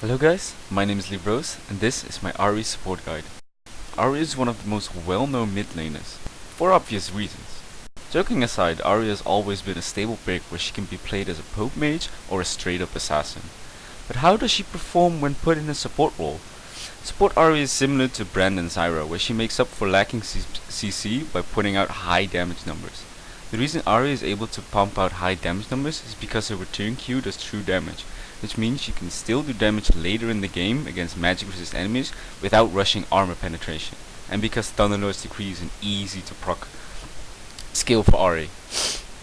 Hello guys, my name is LeafedRose and this is my Ahri support guide. Ahri is one of the most well-known mid laners, for obvious reasons. Joking aside, Ahri has always been a stable pick where she can be played as a poke mage or a straight up assassin. But how does she perform when put in a support role? Support Ahri is similar to Brandon Zyra, where she makes up for lacking CC by putting out high damage numbers. The reason Ahri is able to pump out high damage numbers is because her return Q does true damage, which means you can still do damage later in the game against magic resist enemies without rushing armor penetration, and because Thunderlord's Decree is an easy to proc skill for Ahri.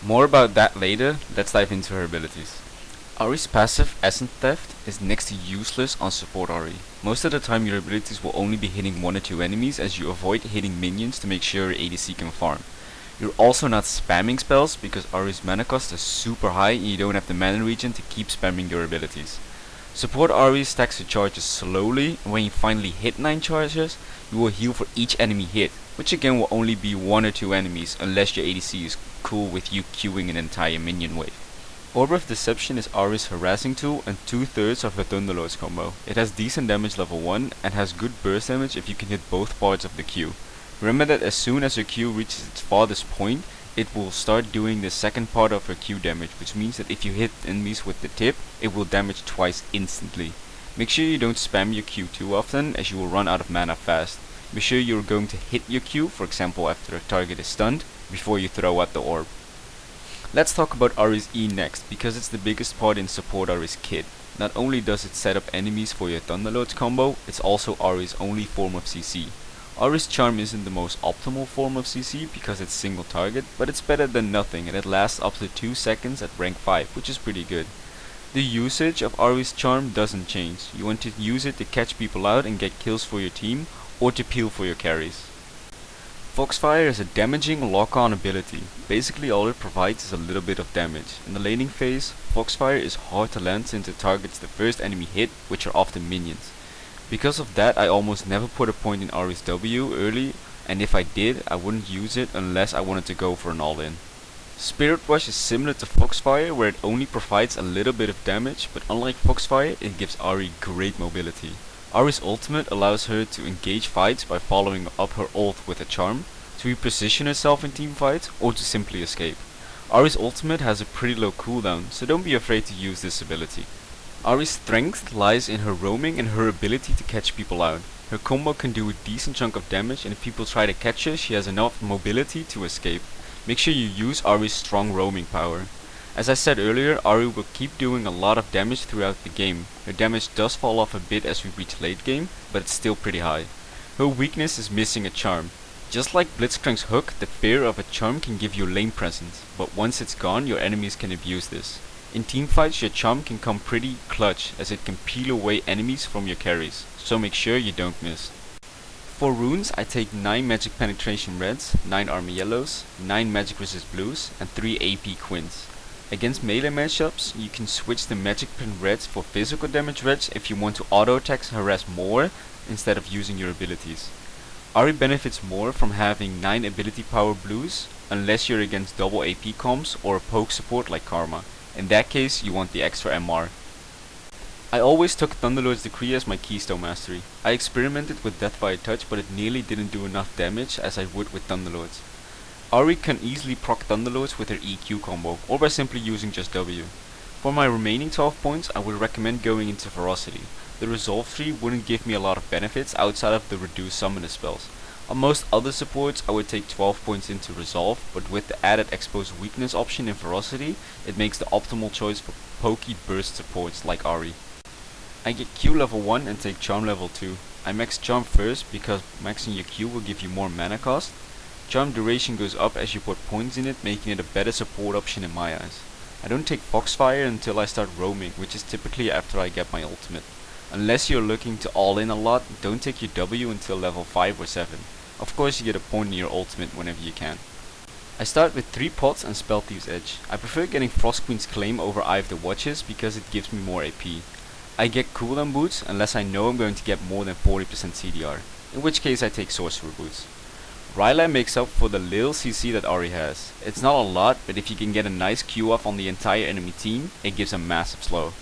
More about that later, let's dive into her abilities. Ahri's passive Essence Theft is next to useless on support Ahri. Most of the time your abilities will only be hitting one or two enemies as you avoid hitting minions to make sure your ADC can farm. You're also not spamming spells because Ahri's mana cost is super high and you don't have the mana regen to keep spamming your abilities. Support Ahri stacks your charges slowly, and when you finally hit 9 charges, you will heal for each enemy hit, which again will only be 1 or 2 enemies unless your ADC is cool with you queuing an entire minion wave. Orb of Deception is Ahri's harassing tool and 2/3 of her Thunderlords combo. It has decent damage level 1 and has good burst damage if you can hit both parts of the Q. Remember that as soon as her Q reaches its farthest point, it will start doing the second part of her Q damage, which means that if you hit enemies with the tip, it will damage twice instantly. Make sure you don't spam your Q too often, as you will run out of mana fast. Be sure you're going to hit your Q, for example after a target is stunned, before you throw out the orb. Let's talk about Ahri's E next, because it's the biggest part in support Ahri's kit. Not only does it set up enemies for your Thunderlords combo, it's also Ahri's only form of CC. Ahri's charm isn't the most optimal form of CC because it's single target, but it's better than nothing and it lasts up to 2 seconds at rank 5, which is pretty good. The usage of Ahri's charm doesn't change. You want to use it to catch people out and get kills for your team, or to peel for your carries. Foxfire is a damaging lock-on ability. Basically all it provides is a little bit of damage. In the laning phase, Foxfire is hard to land since it targets the first enemy hit, which are often minions. Because of that, I almost never put a point in Ahri's W early, and if I did, I wouldn't use it unless I wanted to go for an all-in. Spirit Rush is similar to Foxfire, where it only provides a little bit of damage, but unlike Foxfire, it gives Ahri great mobility. Ahri's ultimate allows her to engage fights by following up her ult with a charm, to reposition herself in team fights, or to simply escape. Ahri's ultimate has a pretty low cooldown, so don't be afraid to use this ability. Ahri's strength lies in her roaming and her ability to catch people out. Her combo can do a decent chunk of damage, and if people try to catch her, she has enough mobility to escape. Make sure you use Ahri's strong roaming power. As I said earlier, Ahri will keep doing a lot of damage throughout the game. Her damage does fall off a bit as we reach late game, but it's still pretty high. Her weakness is missing a charm. Just like Blitzcrank's hook, the fear of a charm can give you lane presence, but once it's gone, your enemies can abuse this. In teamfights, your charm can come pretty clutch as it can peel away enemies from your carries, so make sure you don't miss. For runes, I take 9 magic penetration reds, 9 armor yellows, 9 magic resist blues, and 3 AP quins. Against melee matchups, you can switch the magic pen reds for physical damage reds if you want to auto attack harass more instead of using your abilities. Ahri benefits more from having 9 ability power blues, unless you're against double AP comps or a poke support like Karma. In that case, you want the extra MR. I always took Thunderlord's Decree as my keystone mastery. I experimented with Death by a Touch, but it nearly didn't do enough damage as I would with Thunderlords. Ahri can easily proc Thunderlords with her EQ combo, or by simply using just W. For my remaining 12 points, I would recommend going into Ferocity. The Resolve tree wouldn't give me a lot of benefits outside of the reduced summoner spells. On most other supports, I would take 12 points into Resolve, but with the added Exposed Weakness option in Ferocity, it makes the optimal choice for pokey burst supports like Ahri. I get Q level 1 and take Charm level 2. I max Charm first because maxing your Q will give you more mana cost. Charm duration goes up as you put points in it, making it a better support option in my eyes. I don't take Foxfire until I start roaming, which is typically after I get my ultimate. Unless you're looking to all in a lot, don't take your W until level 5 or 7. Of course you get a point in your ultimate whenever you can. I start with 3 pots and Spell Thieves Edge. I prefer getting Frost Queen's Claim over Eye of the Watchers because it gives me more AP. I get cooldown boots unless I know I'm going to get more than 40% CDR, in which case I take Sorcerer boots. Rylai makes up for the little CC that Ahri has. It's not a lot, but if you can get a nice Q off on the entire enemy team, it gives a massive slow.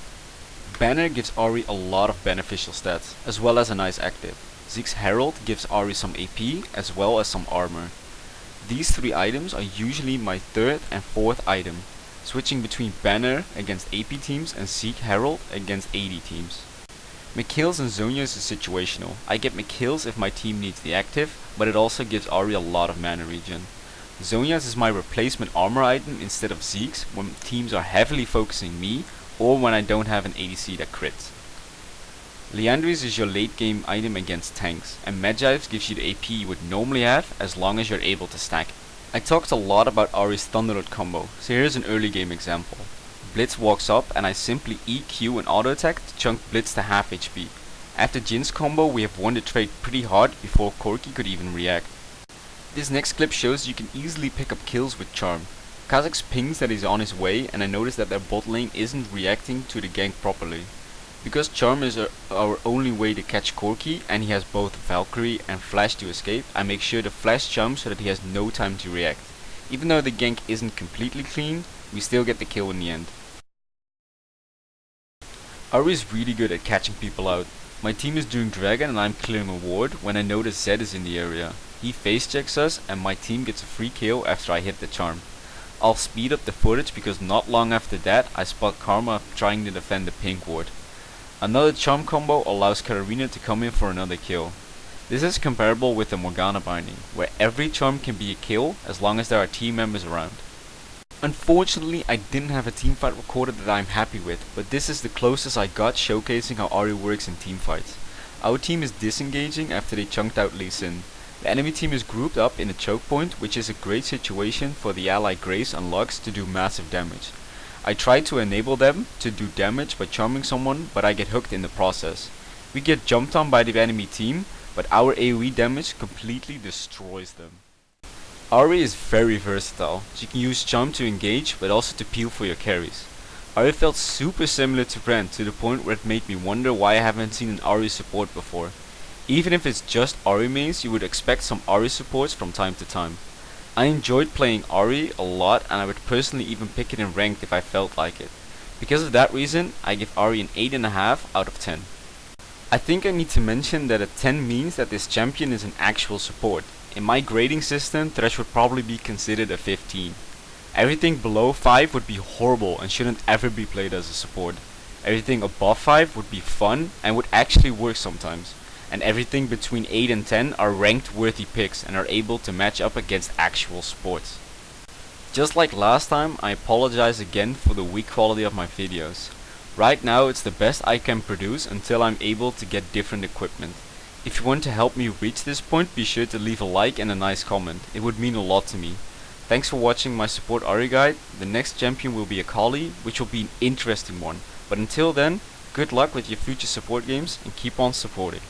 Banner gives Ahri a lot of beneficial stats, as well as a nice active. Zeke's Herald gives Ahri some AP, as well as some armor. These three items are usually my third and fourth item, switching between Banner against AP teams and Zeke Herald against AD teams. McKills and Zhonya's is situational. I get McKills if my team needs the active, but it also gives Ahri a lot of mana regen. Zhonya's is my replacement armor item instead of Zeke's when teams are heavily focusing me or when I don't have an ADC that crits. Liandry's is your late game item against tanks, and Magi's gives you the AP you would normally have as long as you're able to stack it. I talked a lot about Ahri's Thunderlord combo, so here's an early game example. Blitz walks up and I simply EQ and auto attack to chunk Blitz to half HP. After Jin's combo we have won the trade pretty hard before Corki could even react. This next clip shows you can easily pick up kills with Charm. Kha'Zix pings that he's on his way and I notice that their bot lane isn't reacting to the gank properly. Because Charm is our only way to catch Corki and he has both Valkyrie and Flash to escape, I make sure to flash Charm so that he has no time to react. Even though the gank isn't completely clean, we still get the kill in the end. Ahri is really good at catching people out. My team is doing Dragon and I'm clearing a ward when I notice Zed is in the area. He face checks us and my team gets a free kill after I hit the charm. I'll speed up the footage because not long after that I spot Karma trying to defend the pink ward. Another charm combo allows Katarina to come in for another kill. This is comparable with the Morgana binding, where every charm can be a kill as long as there are team members around. Unfortunately I didn't have a teamfight recorded that I'm happy with, but this is the closest I got showcasing how Ahri works in teamfights. Our team is disengaging after they chunked out Lee Sin. The enemy team is grouped up in a choke point, which is a great situation for the ally Grace and Lux to do massive damage. I try to enable them to do damage by charming someone, but I get hooked in the process. We get jumped on by the enemy team, but our AoE damage completely destroys them. Ahri is very versatile. She can use charm to engage, but also to peel for your carries. Ahri felt super similar to Brand to the point where it made me wonder why I haven't seen an Ahri support before. Even if it's just Ahri mains, you would expect some Ahri supports from time to time. I enjoyed playing Ahri a lot and I would personally even pick it in ranked if I felt like it. Because of that reason, I give Ahri an 8.5 out of 10. I think I need to mention that a 10 means that this champion is an actual support. In my grading system, Thresh would probably be considered a 15. Everything below 5 would be horrible and shouldn't ever be played as a support. Everything above 5 would be fun and would actually work sometimes. And everything between 8 and 10 are ranked worthy picks and are able to match up against actual sports. Just like last time, I apologize again for the weak quality of my videos. Right now it's the best I can produce until I'm able to get different equipment. If you want to help me reach this point, be sure to leave a like and a nice comment. It would mean a lot to me. Thanks for watching my support Ahri guide. The next champion will be Akali, which will be an interesting one. But until then, good luck with your future support games and keep on supporting.